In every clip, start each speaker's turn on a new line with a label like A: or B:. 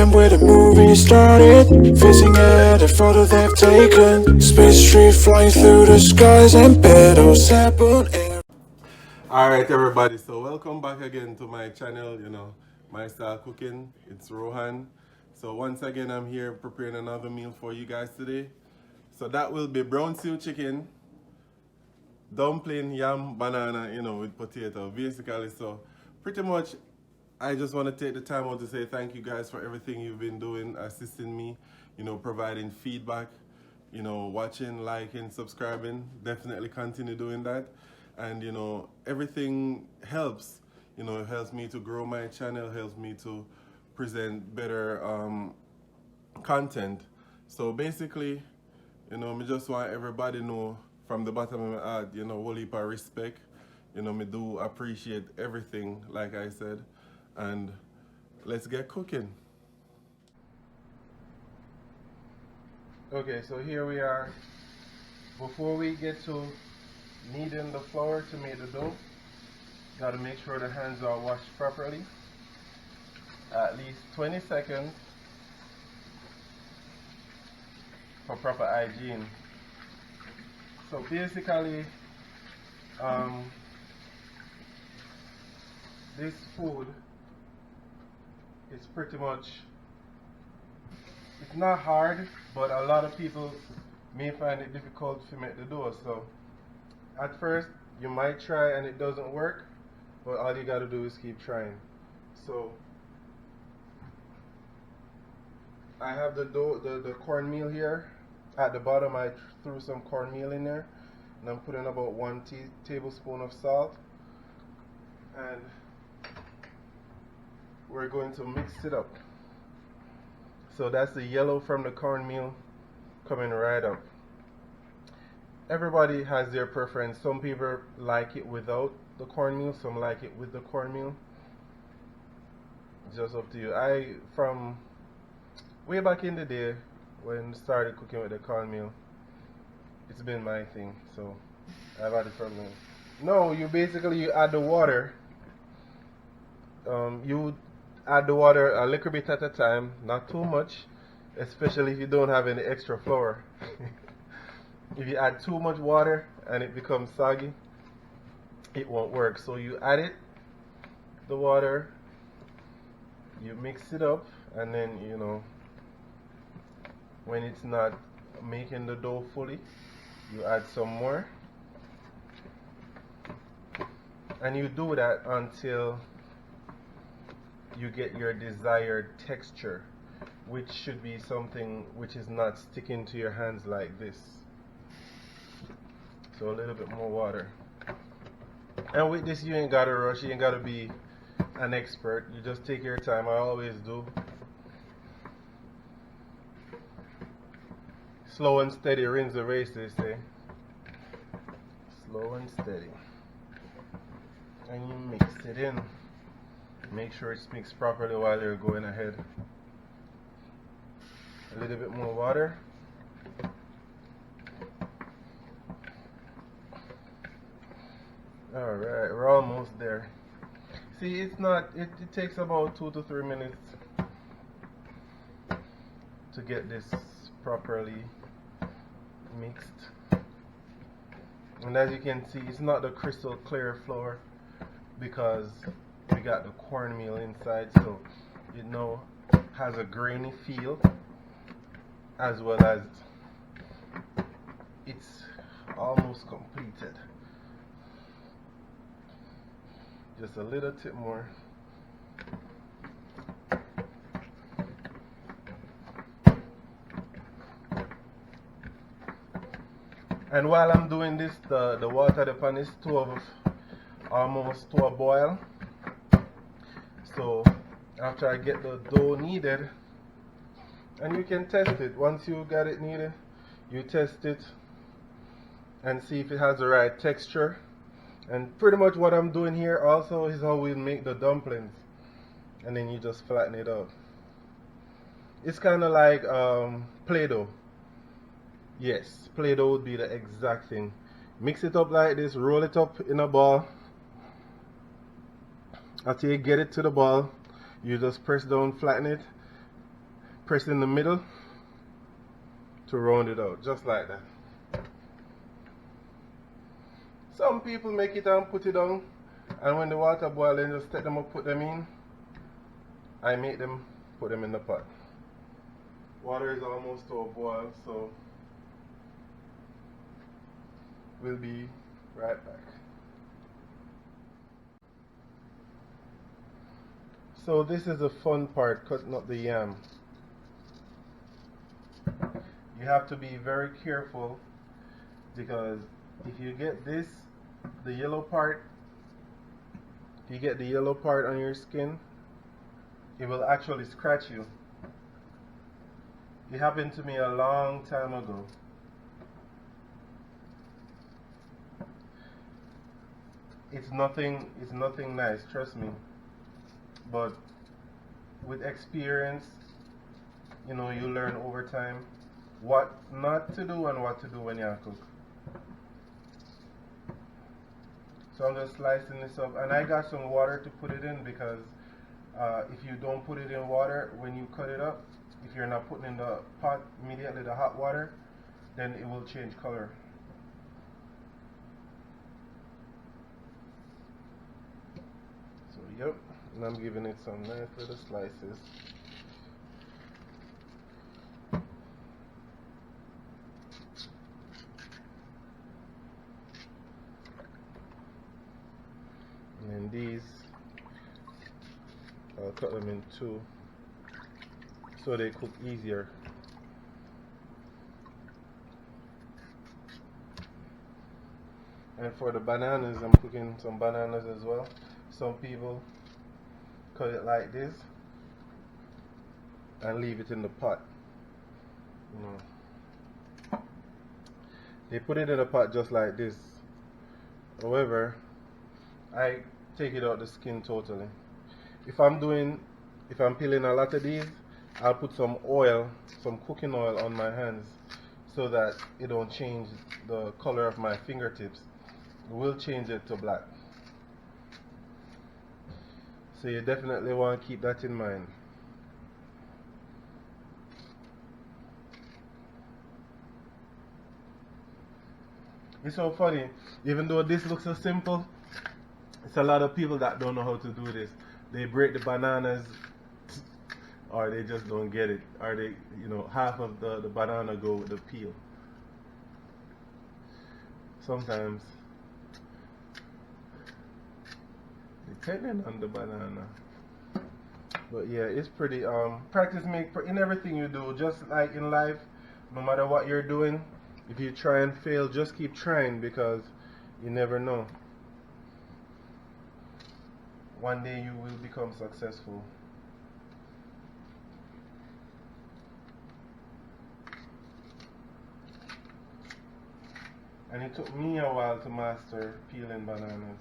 A: time where the movie started, facing at the photo they've taken. Space tree flying through the skies and petals happen.
B: Alright everybody, so welcome back again to my channel, my style cooking. It's Rohan. So once again I'm here preparing another meal for you guys today. So that will be brown stew chicken, dumpling, yam, banana, with potato basically. So pretty much I just want to take the time out to say thank you guys for everything you've been doing, assisting me, providing feedback, watching, liking, subscribing. Definitely continue doing that. And everything helps. It helps me to grow my channel, helps me to present better content. So basically, me just want everybody know from the bottom of my heart, whole heap of respect. Me do appreciate everything, like I said. And let's get cooking. Okay, so here we are. Before we get to kneading the flour to make the dough, gotta make sure the hands are washed properly. At least 20 seconds for proper hygiene. So basically, this food is pretty much, it's not hard, but a lot of people may find it difficult to make the dough. So at first you might try and it doesn't work, but all you gotta do is keep trying. So I have the dough, the cornmeal here. At the bottom I threw some cornmeal in there, and I'm putting about 1 tablespoon of salt, and we're going to mix it up. So that's the yellow from the cornmeal coming right up. Everybody has their preference. Some people like it without the cornmeal, some like it with the cornmeal. Just up to you. From way back in the day when I started cooking with the cornmeal, it's been my thing, so I've had it from then. No, you add the water. You add the water a little bit at a time, not too much, especially if you don't have any extra flour. If you add too much water and it becomes soggy, it won't work. So you add it, the water, you mix it up, and then when it's not making the dough fully, you add some more, and you do that until you get your desired texture, which should be something which is not sticking to your hands like this. So a little bit more water. And with this, you ain't gotta rush, you ain't gotta be an expert. You just take your time. I always do. Slow and steady wins the race, they say. Slow and steady. And you mix it in. Make sure it's mixed properly while you're going ahead. A little bit more water. Alright, we're almost there. See, it takes about 2 to 3 minutes to get this properly mixed. And as you can see, it's not the crystal clear flour because we got the cornmeal inside, so it now has a grainy feel, as well as it's almost completed. Just a little tip more. And while I'm doing this, the water at the pan is almost to a boil. So after I get the dough kneaded, and you can test it. Once you got it kneaded, you test it and see if it has the right texture. And pretty much what I'm doing here also is how we make the dumplings, and then you just flatten it out. It's kind of like Play-Doh. Yes, Play-Doh would be the exact thing. Mix it up like this, roll it up in a ball. After you get it to the ball, you just press down, flatten it, press in the middle to round it out, just like that. Some people make it and put it on, and when the water boils, then just take them up, put them in. I make them put them in the pot. Water is almost to a boil, so we'll be right back. So this is the fun part, cutting up the yam. You have to be very careful, because if you get this, the yellow part, if you get the yellow part on your skin, it will actually scratch you. It happened to me a long time ago. It's nothing nice, trust me. But with experience, you know, you learn over time what not to do and what to do when you cook. So I'm just slicing this up, and I got some water to put it in, because if you don't put it in water when you cut it up, if you're not putting in the pot immediately the hot water, then it will change color. So yep, and I'm giving it some nice little slices. And then these, I'll cut them in two so they cook easier. And for the bananas, I'm cooking some bananas as well. Some people cut it like this and leave it in the pot. You know, they put it in a pot just like this. However, I take it out the skin totally. If I'm peeling a lot of these, I'll put some oil, some cooking oil on my hands, so that it don't change the color of my fingertips. It will change it to black. So you definitely want to keep that in mind. It's so funny, even though this looks so simple, it's a lot of people that don't know how to do this. They break the bananas, or they just don't get it, or they, you know, half of the banana go with the peel. Sometimes, depending on the banana. But yeah, it's pretty, practice make in everything you do, just like in life, no matter what you're doing. If you try and fail, just keep trying, because you never know. One day you will become successful. And it took me a while to master peeling bananas.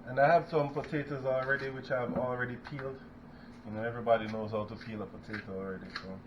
B: And I have some potatoes already, which I've already peeled. You know, everybody knows how to peel a potato already, so.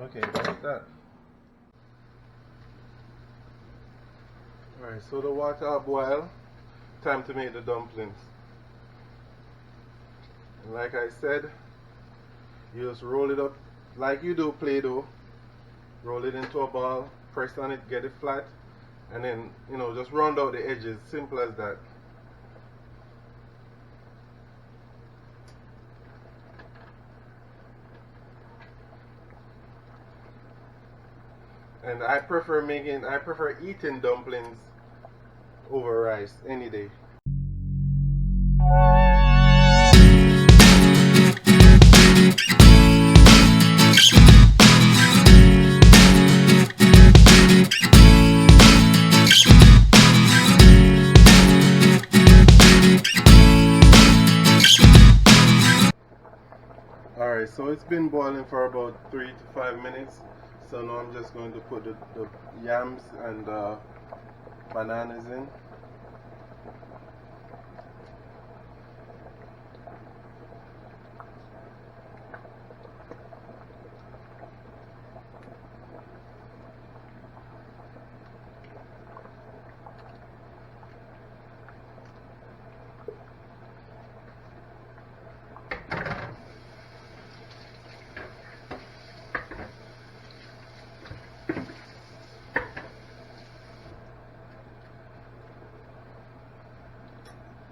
B: Okay, that's that. Alright, so the water boil. Time to make the dumplings. And like I said, you just roll it up like you do Play-Doh. Roll it into a ball, press on it, get it flat, and then, you know, just round out the edges. Simple as that. And I prefer eating dumplings over rice any day. Alright, so it's been boiling for about 3 to 5 minutes. So now I'm just going to put the yams and bananas in.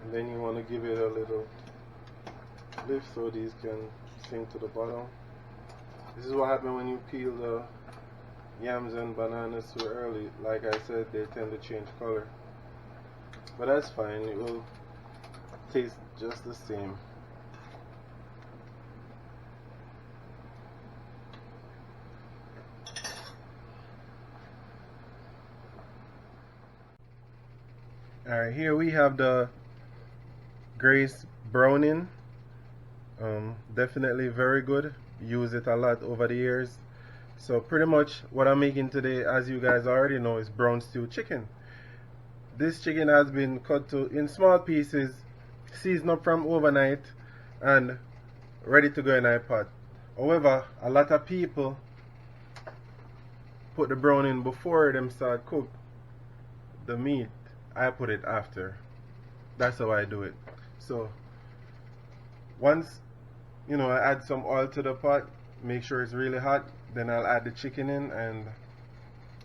B: And then you want to give it a little lift so these can sink to the bottom. This is what happens when you peel the yams and bananas too early. Like I said, they tend to change color. But that's fine, it will taste just the same. Alright, here we have the Grace Browning. Definitely very good. Use it a lot over the years. So pretty much what I'm making today, as you guys already know, is brown stew chicken. This chicken has been cut in small pieces, seasoned up from overnight, and ready to go in a pot. However, a lot of people put the browning before them start cook the meat. I put it after. That's how I do it. So once I add some oil to the pot, make sure it's really hot, then I'll add the chicken in and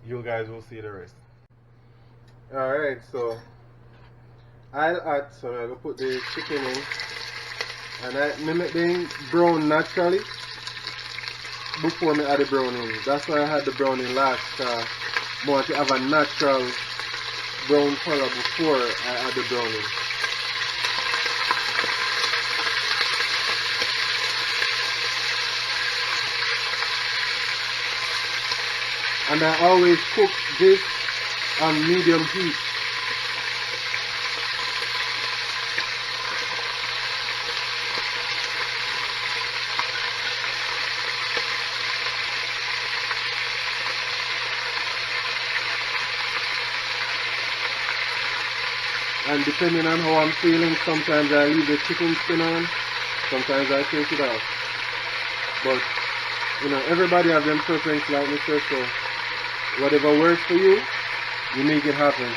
B: you guys will see the rest. Alright, so I'm gonna put the chicken in and I make them brown naturally before I add the brown in. That's why I had the brown in last. I want to have a natural brown color before I add the brown in. And I always cook this on medium heat. And depending on how I'm feeling, sometimes I leave the chicken skin on, sometimes I take it off. But everybody has their preference, like me said, so whatever works for you, you make it happen.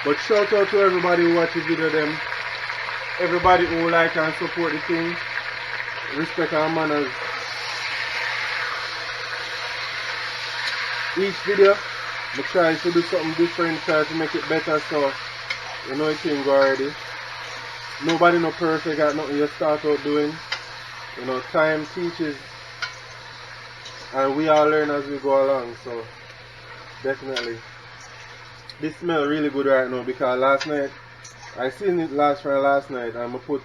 B: But shout out to everybody who watches video them. Everybody who like and support the thing. Respect our manners. Each video, I try to do something different, try to make it better, so you know it's thing already. Nobody no perfect at nothing you start out doing. Time teaches and we all learn as we go along, so definitely. This smells really good right now because last night, I seen it last night and I put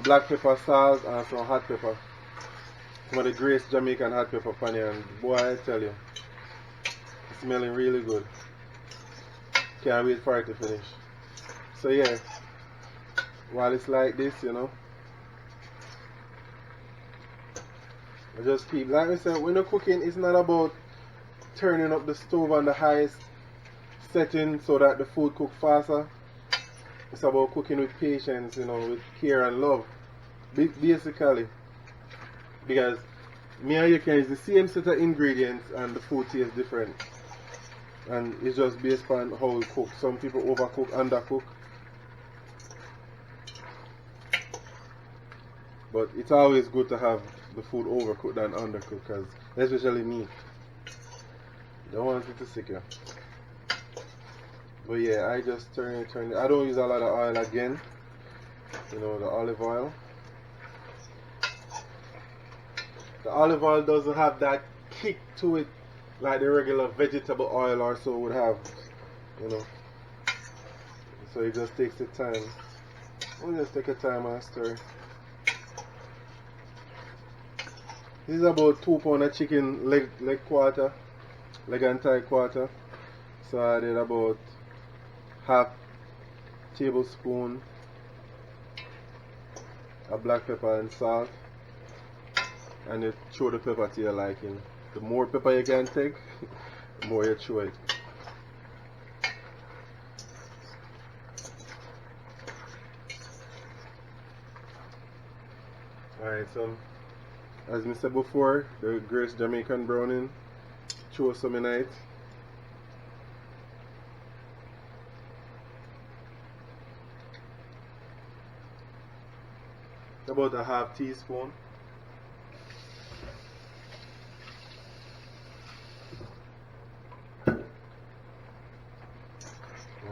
B: black pepper, salt and some hot pepper. Some of the Grace Jamaican hot pepper pan here, and boy I tell you, it's smelling really good. Can't wait for it to finish. So yeah, while it's like this, I just keep, like I said, when you're cooking, it's not about turning up the stove on the highest setting so that the food cooks faster. It's about cooking with patience, with care and love. Basically, because me and you can use the same set of ingredients and the food tastes different. And it's just based on how we cook. Some people overcook, undercook. But it's always good to have the food overcooked than undercooked, because especially meat. Don't want it to stick you. But yeah, I just turn it. I don't use a lot of oil again. The olive oil. The olive oil doesn't have that kick to it like the regular vegetable oil or so would have. So it just takes the time. We'll just take a time and stir. This is about 2 pounds of chicken leg quarter. leg and thigh quarter. So I did about half tablespoon of black pepper and salt, and you throw the pepper to your liking. The more pepper you can take, the more you throw it. Alright, so as I said before, the Grace Jamaican Browning, throw some in it. About a half teaspoon. And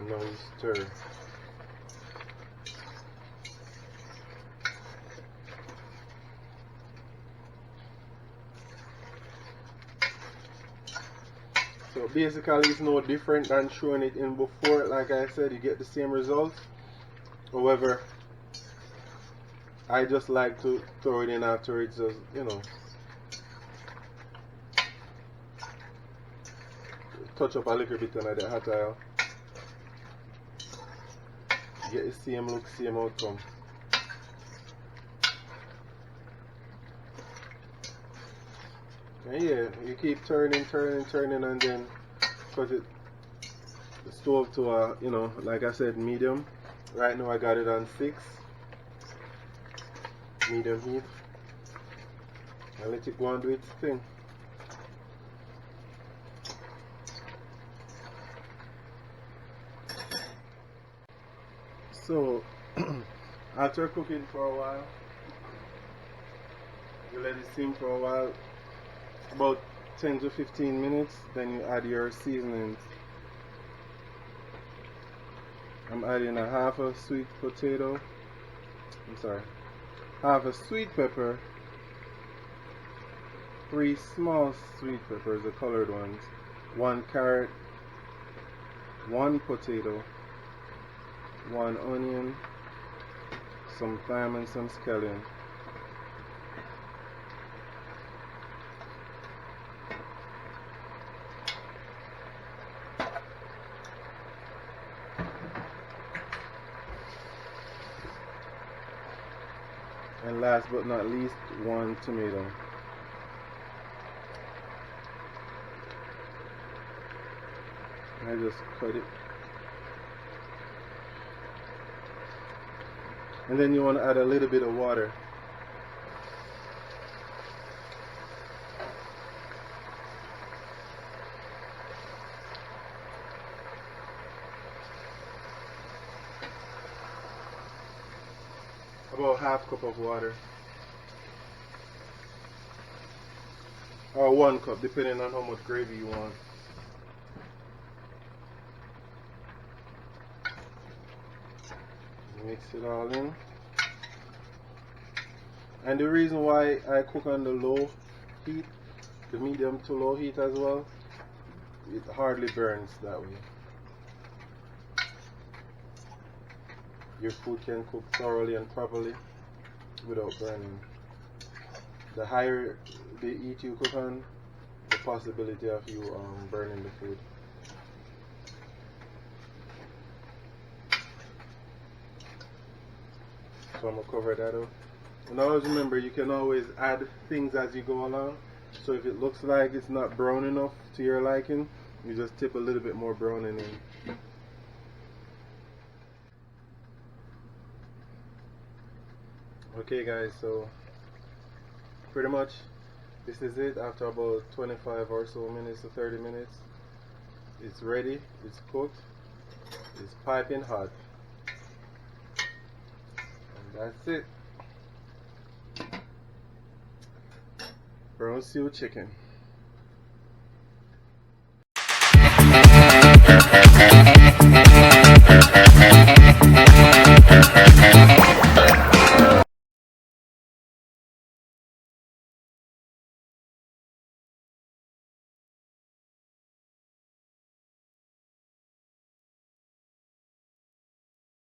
B: now you stir. So basically it's no different than throwing it in before. Like I said, you get the same result. However, I just like to throw it in after it's just, you know, touch up a little bit under the hot oil. Get the same look, same outcome. And yeah, you keep turning, and then put it the stove to a, you know, like I said, medium. Right now I got it on 6, medium heat, and let it go and do its thing. So after cooking for a while, you let it simmer for a while, about 10 to 15 minutes, then you add your seasonings. I'm adding a half a sweet potato, half a sweet pepper, 3 small sweet peppers, the colored ones, 1 carrot, 1 potato, 1 onion, some thyme and some scallion. And last but not least, 1 tomato. I just cut it. And then you want to add a little bit of water. About half cup of water. Or 1 cup, depending on how much gravy you want. Mix it all in. And the reason why I cook on the low heat, the medium to low heat as well, it hardly burns that way. Your food can cook thoroughly and properly without burning. The higher the heat you cook on, the possibility of you burning the food. So I'm going to cover that up. And always remember, you can always add things as you go along. So if it looks like it's not brown enough to your liking, you just tip a little bit more browning in. Okay guys, so pretty much this is it. After about 25 or so minutes to 30 minutes, it's ready, it's cooked, it's piping hot. That's it. Brown stew chicken.